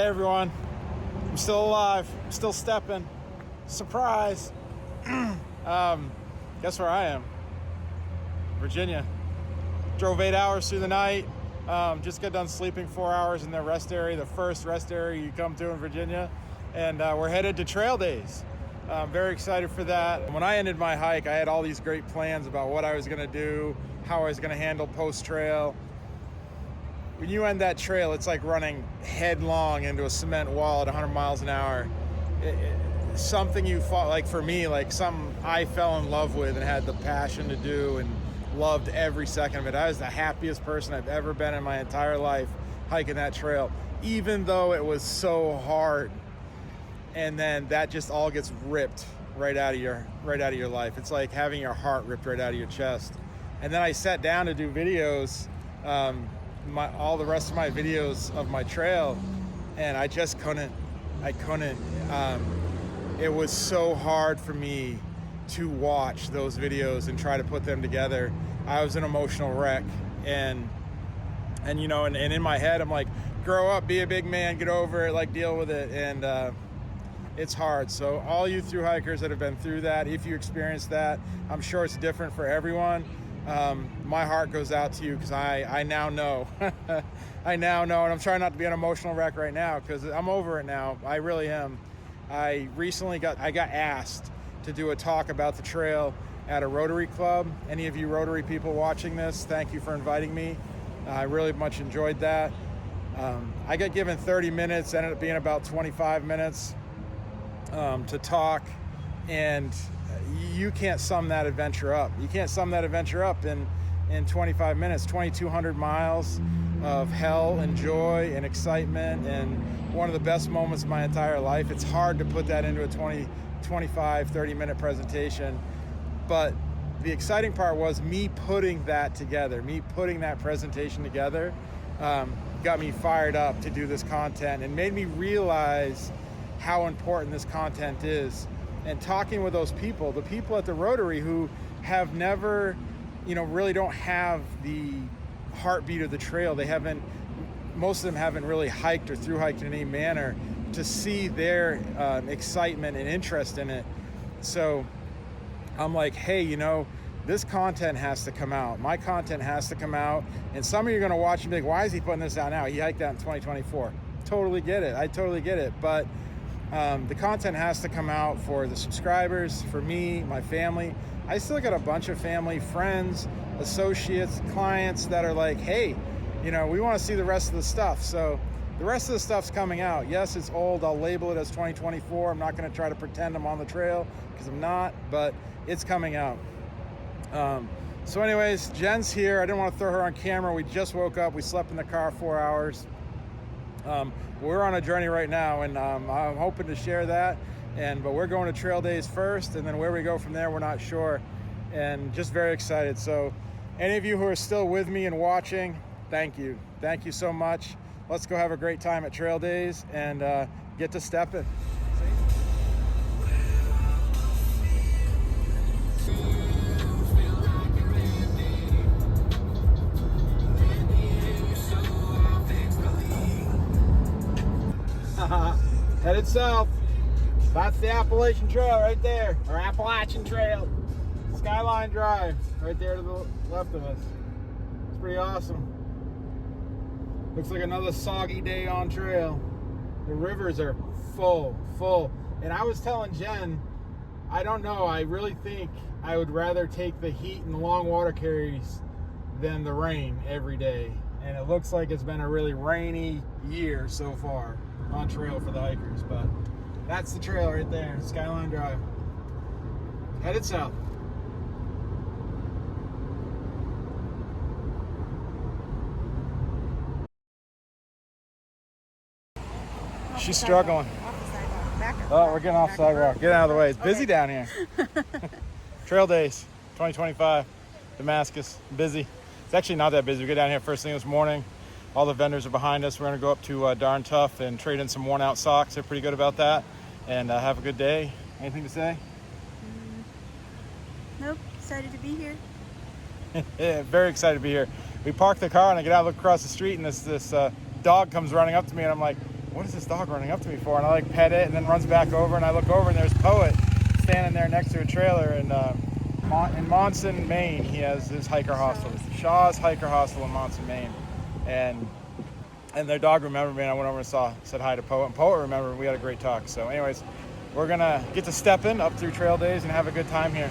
everyone. I'm still alive. I'm still stepping. Surprise. Guess where I am? Virginia. Drove 8 hours through the night. Just got done sleeping 4 hours in the rest area, the first rest area you come to in Virginia. And we're headed to trail days. I'm very excited for that. When I ended my hike, I had all these great plans about what I was going to do, how I was going to handle post-trail. When you end that trail, it's like running headlong into a cement wall at 100 miles an hour. Something you fought, like for me, like something I fell in love with and had the passion to do and loved every second of it. I was the happiest person I've ever been in my entire life hiking that trail, even though it was so hard. And then that just all gets ripped right out of your life. It's like having your heart ripped right out of your chest. And then I sat down to do videos, all the rest of my videos of my trail, and I just couldn't. It was so hard for me to watch those videos and try to put them together. I was an emotional wreck, and you know, and in my head I'm like, grow up, be a big man, get over it, like deal with it. And it's hard. So all you thru hikers that have been through that, if you experienced that, I'm sure it's different for everyone. My heart goes out to you because I now know. I now know, and I'm trying not to be an emotional wreck right now because I'm over it now. I really am. I recently got asked to do a talk about the trail at a Rotary Club. Any of you Rotary people watching this, thank you for inviting me. I really much enjoyed that. I got given 30 minutes, ended up being about 25 minutes to talk, and you can't sum that adventure up. You can't sum that adventure up in 25 minutes. 2,200 miles of hell and joy and excitement, and one of the best moments of my entire life. It's hard to put that into a 25, 30-minute presentation, but the exciting part was me putting that together, me putting that presentation together, got me fired up to do this content and made me realize how important this content is. And talking with those people, the people at the Rotary who have never, really don't have the heartbeat of the trail. Most of them haven't really hiked or thru hiked in any manner to see their excitement and interest in it. So I'm like, hey, this content has to come out. My content has to come out. And some of you are going to watch and be like, why is he putting this out now? He hiked out in 2024. Totally get it. I totally get it. But the content has to come out for the subscribers, for me, my family. I still got a bunch of family, friends, associates, clients that are like, hey, we want to see the rest of the stuff. So the rest of the stuff's coming out. Yes, it's old. I'll label it as 2024. I'm not going to try to pretend I'm on the trail because I'm not, but it's coming out. So anyways, Jen's here. I didn't want to throw her on camera. We just woke up. We slept in the car 4 hours. We're on a journey right now, and I'm hoping to share that. But we're going to trail days first, and then where we go from there, we're not sure. And just very excited. So any of you who are still with me and watching, thank you. Thank you so much. Let's go have a great time at trail days and get to stepping. Headed south. That's the Appalachian Trail right there, or Appalachian Trail. Skyline Drive, right there to the left of us. It's pretty awesome. Looks like another soggy day on trail. The rivers are full. And I was telling Jen, I don't know, I really think I would rather take the heat and the long water carries than the rain every day. And it looks like it's been a really rainy year so far on trail for the hikers, but that's the trail right there, Skyline Drive. Headed south. She's struggling. Oh, we're getting off sidewalk. Get out of the way. It's busy down here. Trail days, 2025, Damascus, busy. It's actually not that busy. We get down here first thing this morning. All the vendors are behind us. We're going to go up to Darn Tough and trade in some worn out socks. They're pretty good about that. And have a good day. Anything to say? Nope. Excited to be here. Yeah, very excited to be here. We park the car and I get out and look across the street, and this dog comes running up to me, and I'm like, what is this dog running up to me for? And I like pet it and then runs back over, and I look over and there's Poet standing there next to a trailer in Monson, Maine. He has his hiker hostel, Shaw's Hiker Hostel in Monson, Maine. And their dog remembered me, and I went over and said hi to Poet, and Poet remembered, and we had a great talk. So anyways, we're gonna get to stepping up through trail days and have a good time here.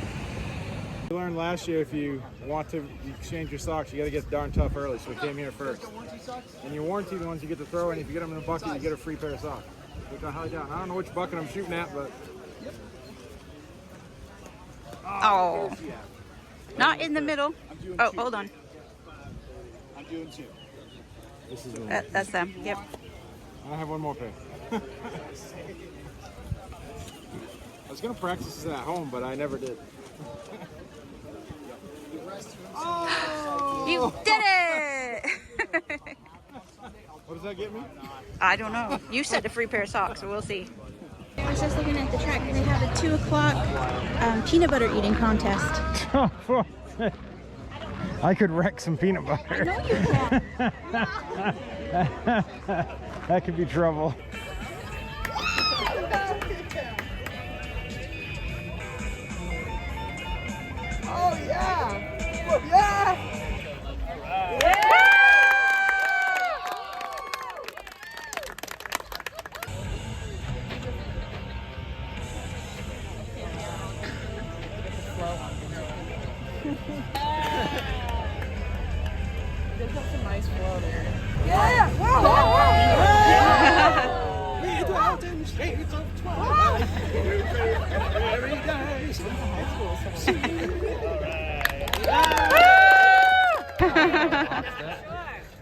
We learned last year if you want to exchange your socks, you gotta get darn tough early, so we came here first. And you warranty the ones you get to throw, and if you get them in a bucket, you get a free pair of socks, which I highly doubt. I don't know which bucket I'm shooting at, but... Oh. Not in the middle. Oh, hold on. I'm doing 2. This is That's them. Yep. I have one more pair. I was gonna practice this at home, but I never did. Oh, you did it! What does that get me? I don't know. You said a free pair of socks, so we'll see. I was just looking at the track, and they have a 2 o'clock peanut butter eating contest. I could wreck some peanut butter. I know you can. That could be trouble. Oh yeah! Yeah! There's some nice flow there. Yeah! Whoa! We go out in the shades of 12. Every day.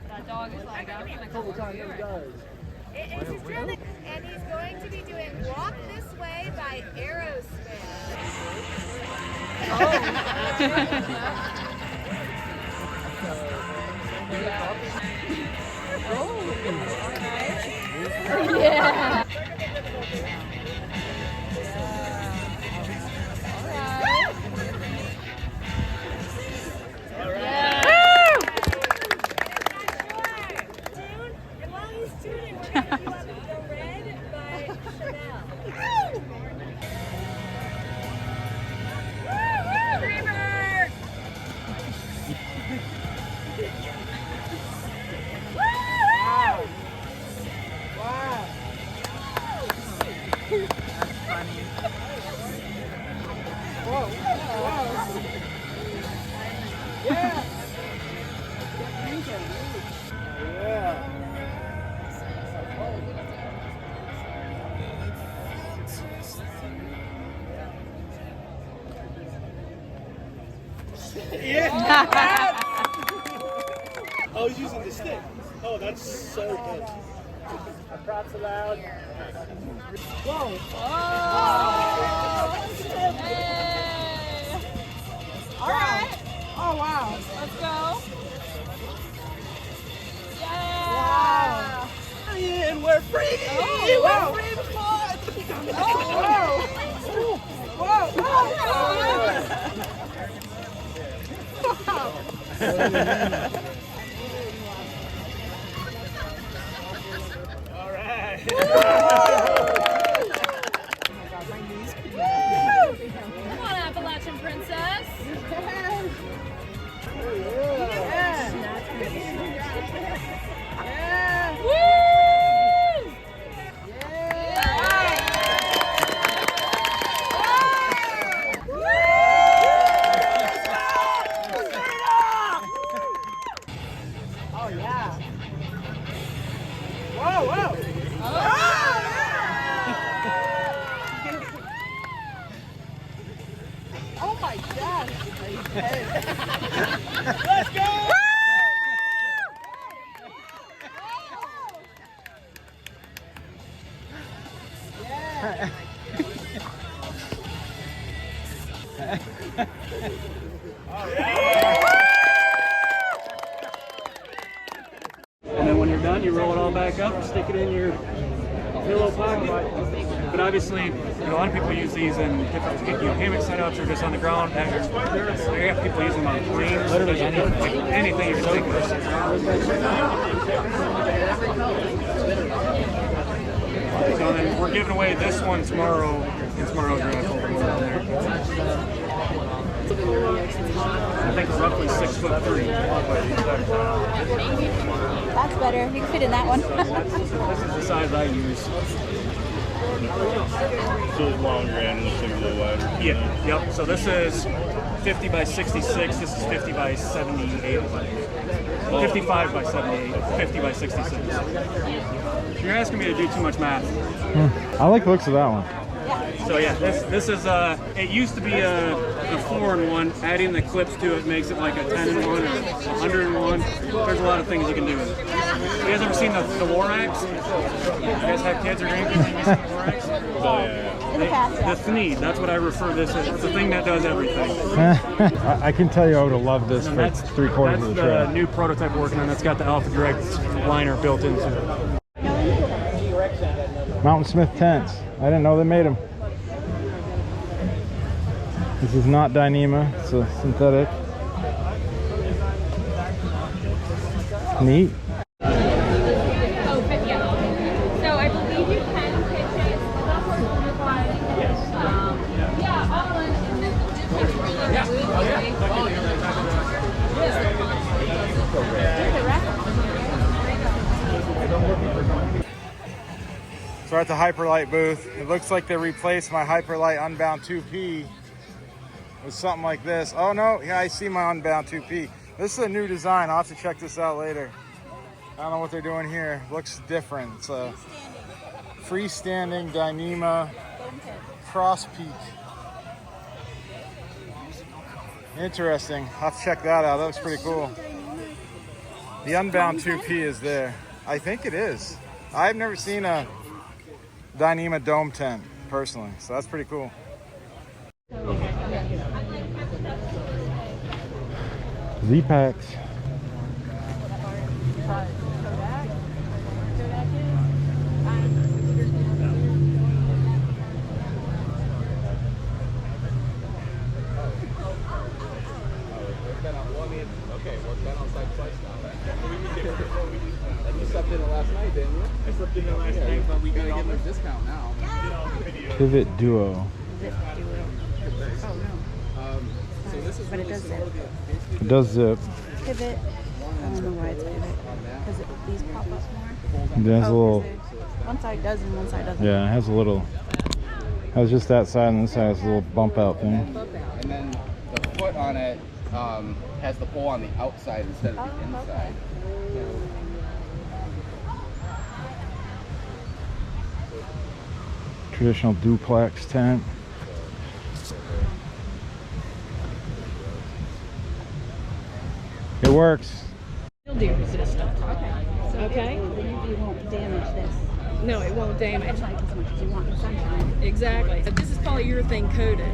That dog is like, I'm gonna go with you. It's his drill, and he's going to be doing Walk This Way by Aerosmith. Yeah. I was using the stick. Oh, that's so good. Props allowed. Whoa. All right. Oh, wow. Let's go. Yeah. Wow. And we're free. Oh, we're free before. Oh, whoa. Whoa. All right. Come on, Appalachian princess. Oh my gosh! Let's go. And then when you're done, you roll it all back up, stick it in your pillow pocket. But obviously, a lot of people use these in different, hammock setups or just on the ground. They have people using them on planes. Literally anything you can think of. So then we're giving away this one tomorrow in tomorrow's raffle. I think it's roughly 6'3". That's better. You can fit in that one. This is the size I use. So it's longer and it's a little wider. Yeah, yep. So this is 50 by 66. This is 50 by 78. 55 by 78. 50 by 66. You're asking me to do too much math. I like the looks of that one. So yeah, this is it used to be a 4-in-1. Adding the clips to it makes it like a 10-in-1 or 100-in-1. There's a lot of things you can do with it. You guys ever seen the war axe? You guys have kids or grandkids? Have you seen the war axe? Oh yeah. In the past, yeah. The thneed, that's what I refer this as. It's the thing that does everything. I can tell you I would have loved this for That's 3/4 of the the trip. new prototype we're working on. That's got the Alpha Direct liner built into it. Mountain Smith tents. I didn't know they made them. This is not Dyneema, it's a synthetic. Neat. So I believe you can pitch it. So we're at the Hyperlite booth. It looks like they replaced my Hyperlite Unbound 2P with something like this. Oh no, yeah, I see my Unbound 2P. This is a new design. I'll have to check this out later. I don't know what they're doing here. Looks different. It's a freestanding Dyneema cross peak. Interesting. I'll have to check that out. That looks pretty cool. The Unbound 2P is there. I think it is. I've never seen a Dyneema dome tent personally, so that's pretty cool. Zpacks. Okay, we're done on site twice now. And you slept in it last night, didn't you? I slept in there last night, but we Gotta got give them a discount now. Pivot Duo. So this is But it does zip. It does zip. Pivot. I don't know why it's pivot. Because these pop up more. It has a little. One side does and one side doesn't. Yeah, it has a little. It has just that side, and this side has a little bump out thing. And then the foot on it has the pole on the outside instead of the inside. Traditional duplex tent. It works. Mildew resistant. Okay. You won't damage this. No, it won't damage. Like as much as you want in the sunshine. Exactly. This is polyurethane coated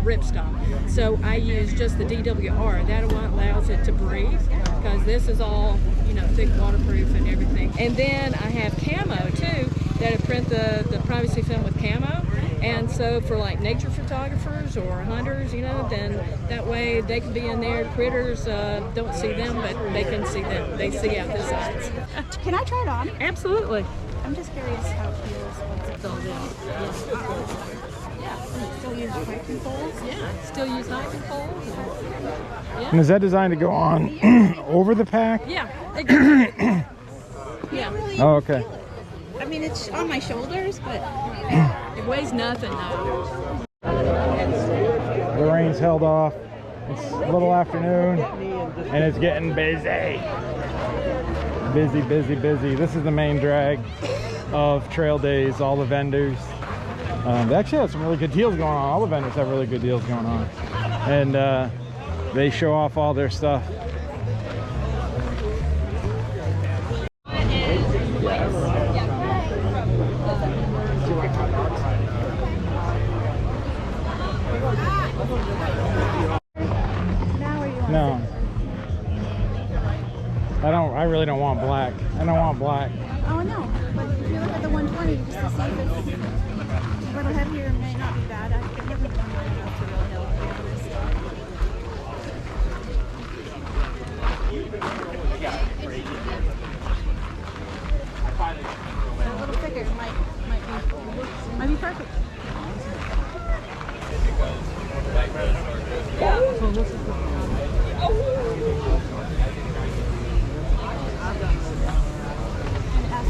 ripstop. So I use just the DWR. That one allows it to breathe because this is all, you know, thick waterproof and everything. And then I have camo too that I print the privacy film with camo. And so for like nature photographers or hunters, you know, then that way they can be in there. Critters don't see them, but they can see them. They see out the sides. Can I try it on? Absolutely. I'm just curious how it feels. Still use hiking poles? Yeah, still use hiking poles. And is that designed to go on over the pack? Yeah, exactly. Yeah. Oh, okay. I mean, it's on my shoulders, but It weighs nothing though. The rain's held off. It's a little afternoon, and it's getting busy. Busy, busy, busy. This is the main drag of trail days. All the vendors. They actually have some really good deals going on. All the vendors have really good deals going on, and they show off all their stuff. No. I really don't want black. I don't want black. oh no. But if you look at the 120, just to see if it's a little heavier, it may not be bad. I haven't done well enough to really know, to be honest. A little thicker might be Ask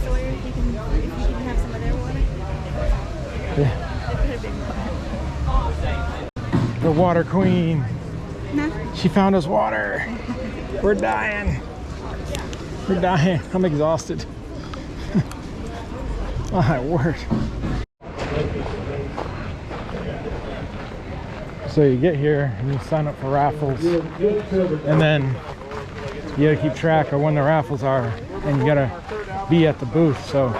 Sawyer if you can have some of their water. Yeah. The water queen. No. She found us water. We're dying. We're dying. I'm exhausted. My word. So you get here and you sign up for raffles, and then you gotta keep track of when the raffles are, and you gotta be at the booth. So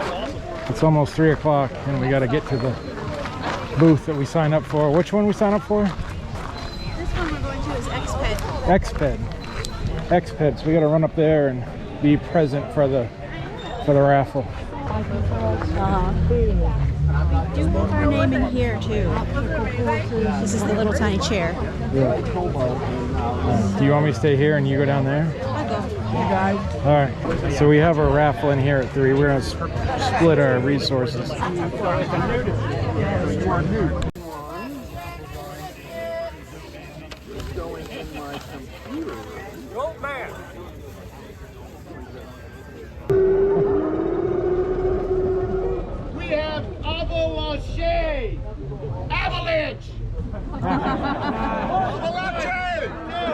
it's almost 3 o'clock and we gotta get to the booth that we signed up for. Which one we signed up for? This one we're going to is Exped. Exped. So we gotta run up there and be present for the raffle. We do have our name in here too. This is the little tiny chair. Yeah. Do you want me to stay here and you go down there? I'll go. All right. So we have our raffle in here at 3. We're gonna split our resources. We have Avalanche! Avalanche!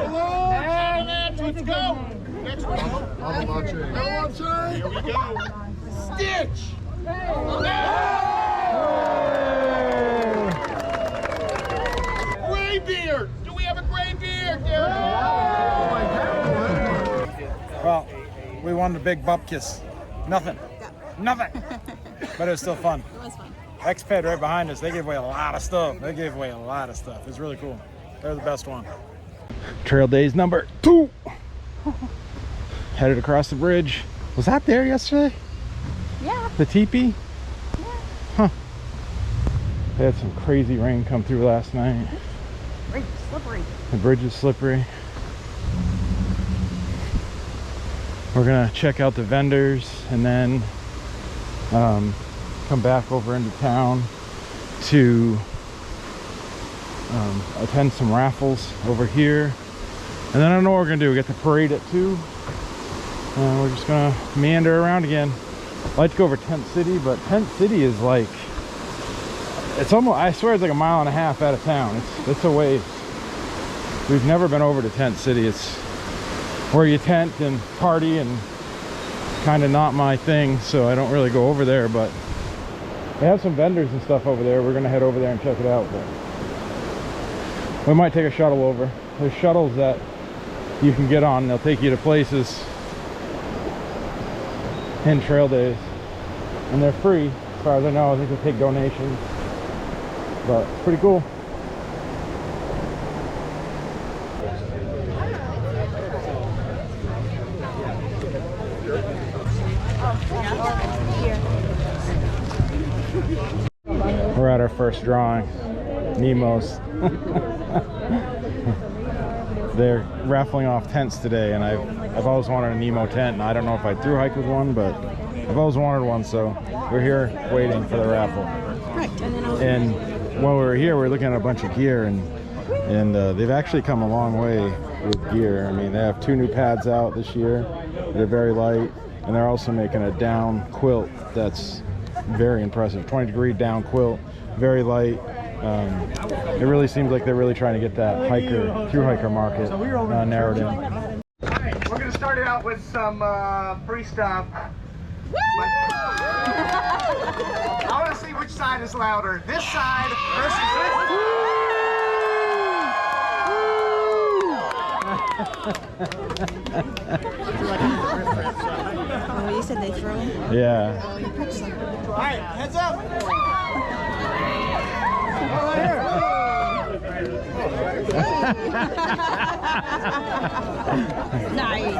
Avalanche! Let's go! Next one. Avalanche! Here we go. Stitch! Gray beard! Do we have a gray beard? Well, we won the big bupkis. Nothing. But it was still fun. It was fun. Exped right behind us, they gave away a lot of stuff. It was really cool. They're the best one. Trail days number 2. Headed across the bridge. Was that there yesterday? Yeah. The teepee? Yeah. Huh. They had some crazy rain come through last night. Bridge is slippery. The bridge is slippery. We're gonna check out the vendors and then come back over into town to attend some raffles over here. And then I don't know what we're gonna do. We get the parade at 2. And we're just gonna meander around again. I'd like to go over Tent City, but Tent City is like, it's almost, I swear it's like a mile and a half out of town. It's a ways. We've never been over to Tent City. It's where you tent and party, and kind of not my thing, so I don't really go over there, but they have some vendors and stuff over there. We're gonna head over there and check it out, but we might take a shuttle over. There's shuttles that you can get on. They'll take you to places in trail days, and they're free as far as I know. I think they take donations, but it's pretty cool. We're at our first drawing. Nemo's. They're raffling off tents today, and I've always wanted a Nemo tent, and I don't know if I thru hike with one, but I've always wanted one, so we're here waiting for the raffle. Right. And when we were here, we were looking at a bunch of gear, and they've actually come a long way with gear. I mean, they have 2 new pads out this year. They're very light, and they're also making a down quilt that's very impressive. 20-degree down quilt, very light. It really seems like they're really trying to get that thru hiker market narrowed in. All right, we're going to start it out with some free stuff. I want to see which side is louder. This side versus this Oh, you said they throw them? Yeah. Oh, you pitch them. All right, heads up. Nice.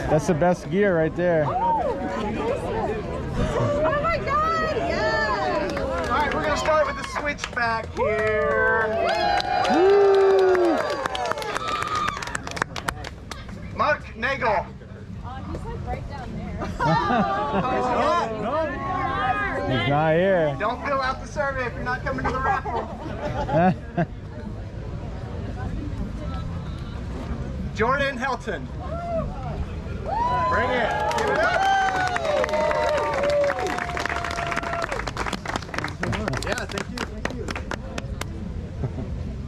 That's the best gear right there. Oh my God! Yeah. All right, we're going to start with the switchback here. Mark Nagel. He's like right down there. He's not here. Don't fill out the survey if you're not coming to the raffle. Jordan Helton. Bring it. Give it up. Yeah, thank you.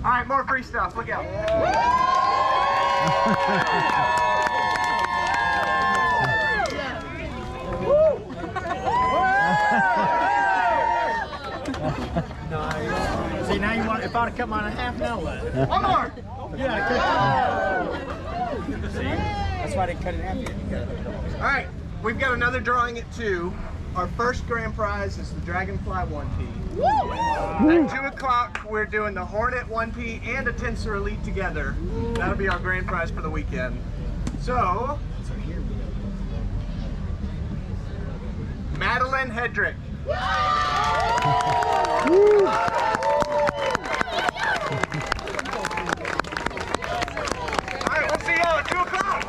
All right, more free stuff. Look out. Nice. See, now you want, if I'd have cut mine in half, now what? One more! Yeah, see? That's why I didn't cut it in half yet. All right, we've got another drawing at 2. Our first grand prize is the Dragonfly 1P. At 2 o'clock, we're doing the Hornet 1P and a Tensor Elite together. That'll be our grand prize for the weekend. So, Madeline Hedrick. All right, we'll see y'all at 2 o'clock.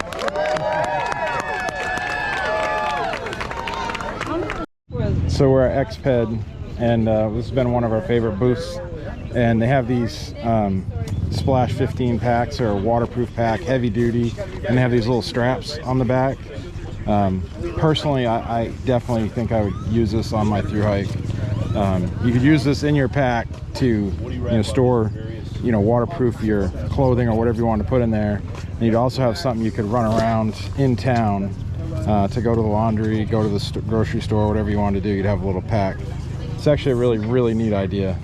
So we're at Exped, and this has been one of our favorite booths. And they have these Splash 15 packs, or waterproof pack, heavy duty, and they have these little straps on the back. Personally, I definitely think I would use this on my thru hike. You could use this in your pack to store, waterproof your clothing or whatever you want to put in there. And you'd also have something you could run around in town to go to the laundry, go to the grocery store, whatever you want to do. You'd have a little pack. It's actually a really, really neat idea.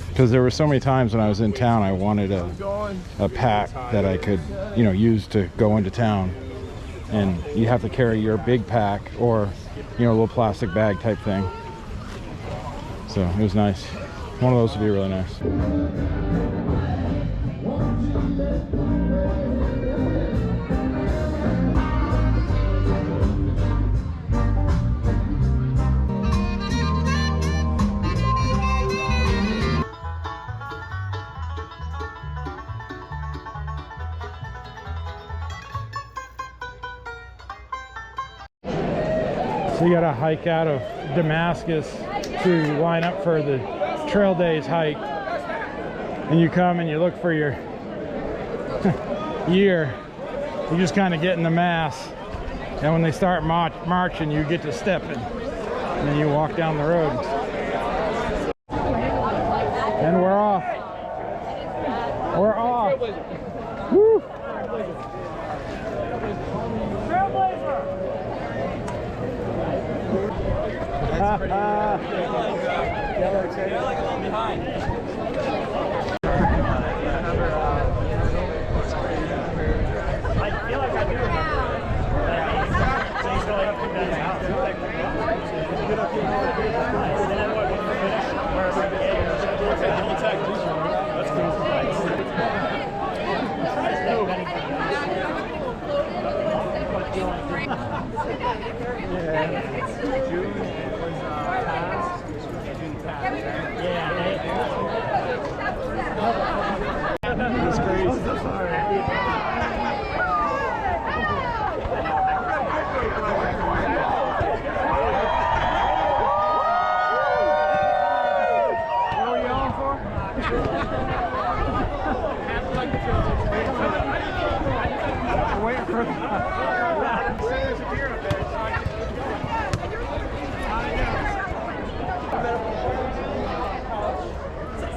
Because there were so many times when I was in town, I wanted a pack that I could, use to go into town. And you have to carry your big pack or, a little plastic bag type thing. So it was nice. One of those would be really nice. So you gotta hike out of Damascus to line up for the Trail Days hike. And you come and you look for your year. You just kind of get in the mass. And when they start marching, you get to step in. And then you walk down the road. And we're off. We're off. Woo! They're like a little behind. I feel like I do remember. He's going up and down. That's cool. That's crazy. What are we on for? We're waiting for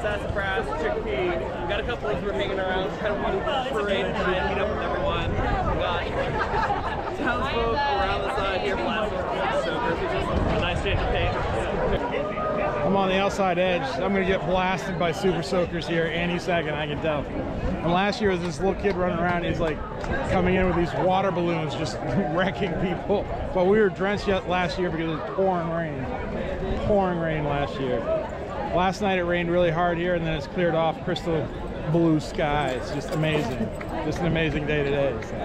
Sassafras, chickpea. We got a couple of we're hanging around, kind of one parade and try and meet up with everyone. We got townsfolk around the side here blasting soakers, which is a nice change of pace. I'm on the outside edge. I'm gonna get blasted by super soakers here any second, I can tell. And last year was this little kid running around, he's like coming in with these water balloons just wrecking people. But we were drenched yet last year because it was pouring rain. Pouring rain last year. Last night it rained really hard here, and then it's cleared off, crystal blue sky. It's just amazing. Just an amazing day today. So.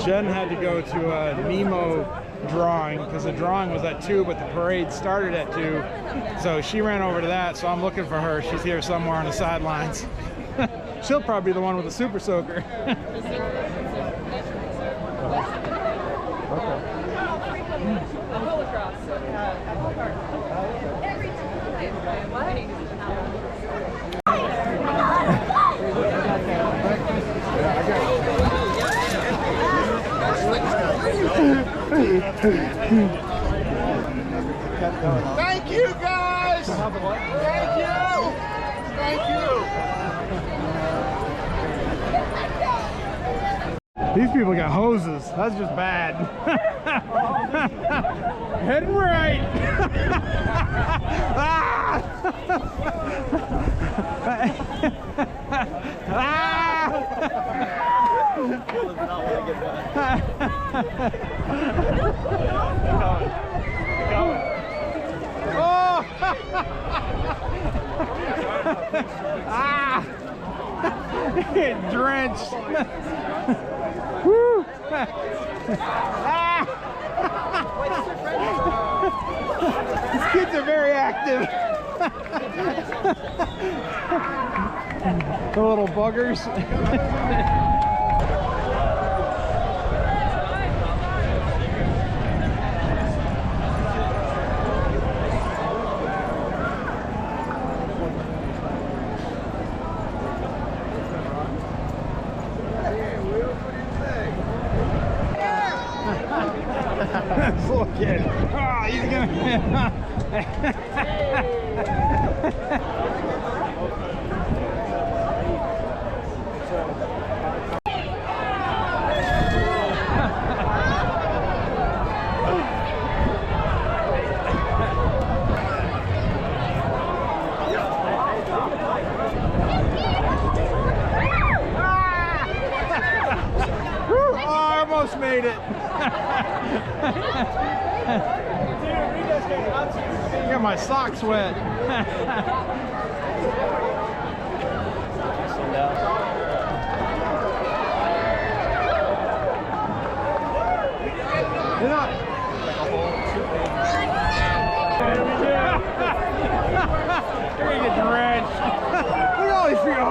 Jen had to go to a Nemo drawing because the drawing was at 2, but the parade started at 2. So she ran over to that, so I'm looking for her. She's here somewhere on the sidelines. She'll probably be the one with the super soaker. Thank you, guys. Thank you. Thank you. These people got hoses. That's just bad. Heading right. Oh! Get drenched. Woo! These kids are very active. The little buggers. This little kid. Oh, he's gonna. I almost made it. I got my socks wet. You're not. You're gonna get drenched. Look at all these people.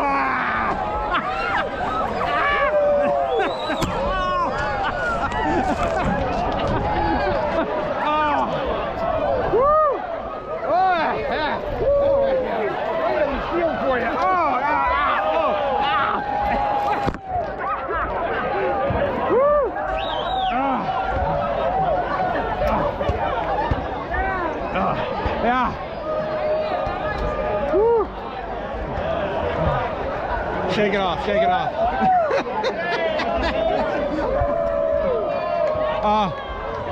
Yeah. Woo. Shake it off, shake it off.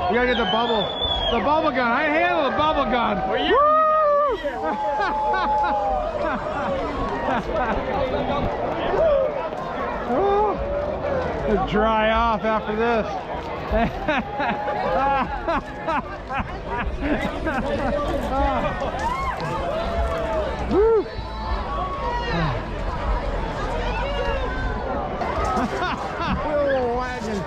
You gotta get the bubble gun. I handle the bubble gun. Woo. It'll dry off after this. Woo. Little wagon.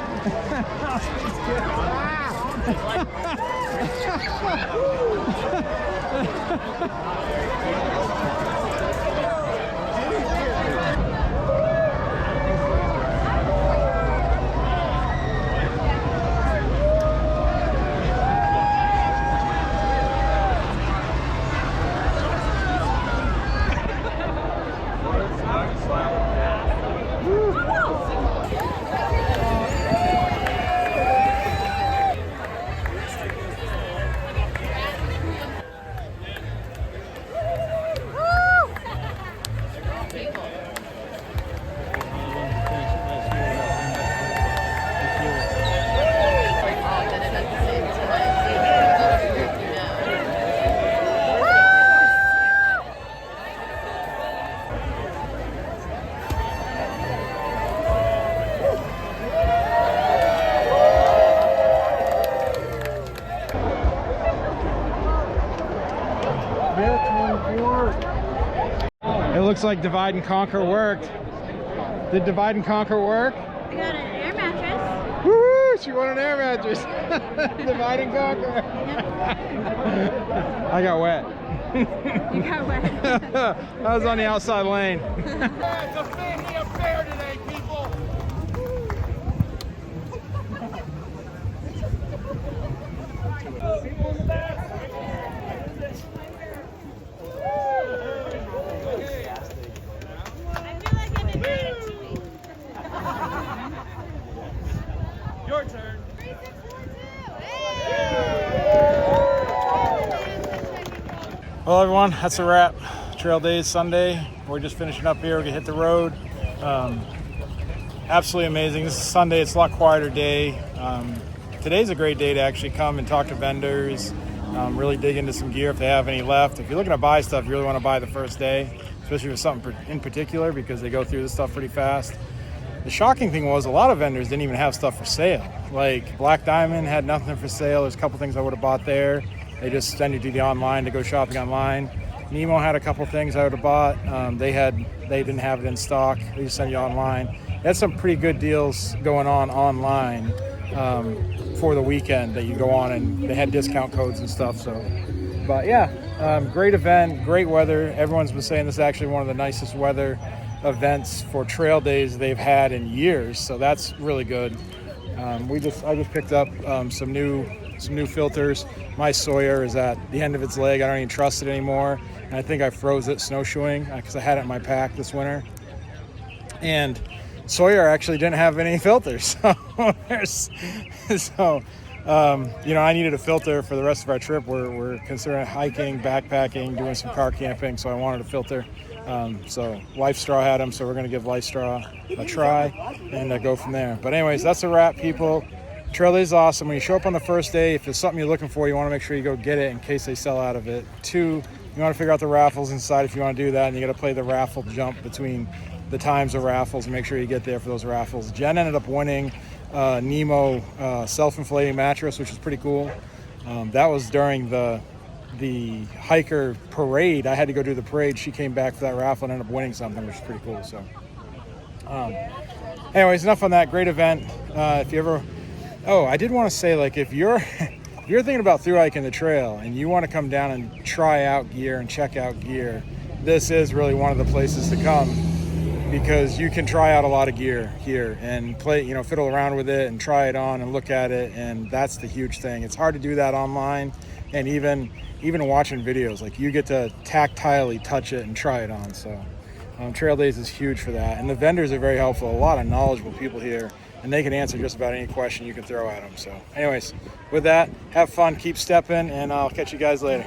It looks like Divide and Conquer worked. Did Divide and Conquer work? I got an air mattress. Woo! She won an air mattress. Divide and Conquer. I got wet. You got wet. I was on the outside lane. It's a family affair today, people. Your turn. Well, everyone, that's a wrap. Trail Days Sunday. We're just finishing up here. We're gonna hit the road. Absolutely amazing. This is Sunday. It's a lot quieter day. Today's a great day to actually come and talk to vendors, really dig into some gear if they have any left. If you're looking to buy stuff, you really want to buy the first day, especially with something in particular, because they go through this stuff pretty fast. The shocking thing was a lot of vendors didn't even have stuff for sale. Like Black Diamond had nothing for sale. There's a couple things I would have bought there. They just send you to the online to go shopping online. Nemo had a couple things I would have bought. They didn't have it in stock. They just send you online. They had some pretty good deals going on online for the weekend that you go on, and they had discount codes and stuff. So, but yeah, great event, great weather. Everyone's been saying this is actually one of the nicest weather events for trail days they've had in years. So that's really good. I just picked up some new filters. My Sawyer is at the end of its leg. I don't even trust it anymore. And I think I froze it snowshoeing because I had it in my pack this winter. And Sawyer actually didn't have any filters. So I needed a filter for the rest of our trip. We're considering hiking, backpacking, doing some car camping. So I wanted a filter. So Life Straw had them. So we're going to give Life Straw a try and go from there. But anyways, that's a wrap, people. Trail Day is awesome. When you show up on the first day, if there's something you're looking for, you want to make sure you go get it in case they sell out of it. 2, you want to figure out the raffles inside if you want to do that, and you got to play the raffle jump between the times of raffles and make sure you get there for those raffles. Jen ended up winning Nemo self-inflating mattress, which is pretty cool. That was during the hiker parade. I had to go do the parade. She came back for that raffle and ended up winning something, which is pretty cool. So anyways, enough on that. Great event. If you ever... Oh, I did want to say, like, if you're thinking about thru hiking the trail and you want to come down and try out gear and check out gear, this is really one of the places to come, because you can try out a lot of gear here and play, fiddle around with it and try it on and look at it. And that's the huge thing. It's hard to do that online, and even watching videos, like, you get to tactilely touch it and try it on. So Trail Days is huge for that. And the vendors are very helpful. A lot of knowledgeable people here, and they can answer just about any question you can throw at them. So anyways, with that, have fun, keep stepping, and I'll catch you guys later.